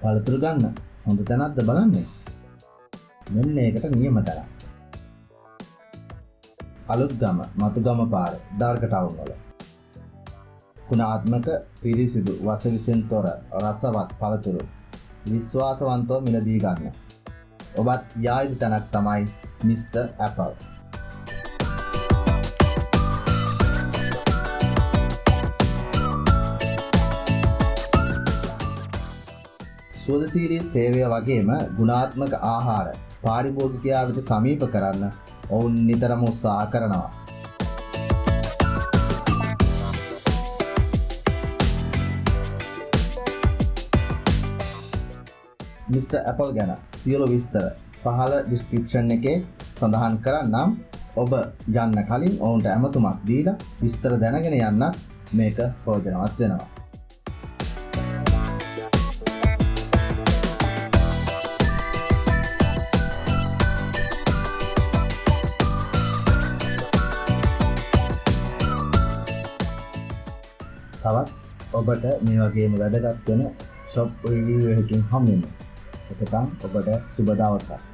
පළතුරු ගන්න හොඳ තැනක්ද බලන්නේ. මෙන්න ඒකට නියම තැන. අලුත්ගම මතුගම පාර දාර්ක ටවුන් වල. ගුණාත්මක පිරිසිදු වසවිසෙන් තොර රසවත් පළතුරු විශ්වාසවන්තව මිලදී ගන්න. ඔබත් යා යුතු තැනක් තමයි මිස්ටර් ඇපල්. සුවදශීලී සේවය වගේම ගුණාත්මක ආහාර පාරිභෝගිකයා වෙත සමීප කරන්න ඔවුන් නිතරම උත්සාහ කරනවා. මිස්ටර් ඇපල් ගැන සියලු විස්තර පහළ ඩිස්ක්‍රිප්ෂන් එකේ සඳහන් කරන්නම්. ඔබ යන්න කලින් ඔවුන්ට ඇමතුමක් දීලා විස්තර දැනගෙන යන්න මේක ප්‍රයෝජනවත් වෙනවා. තවත් ඔබට මේ වගේම වැදගත් වෙන ෂොප් රිවිව් එකකින් හමු වෙමු. එතකන් ඔබට සුබ දවසක්.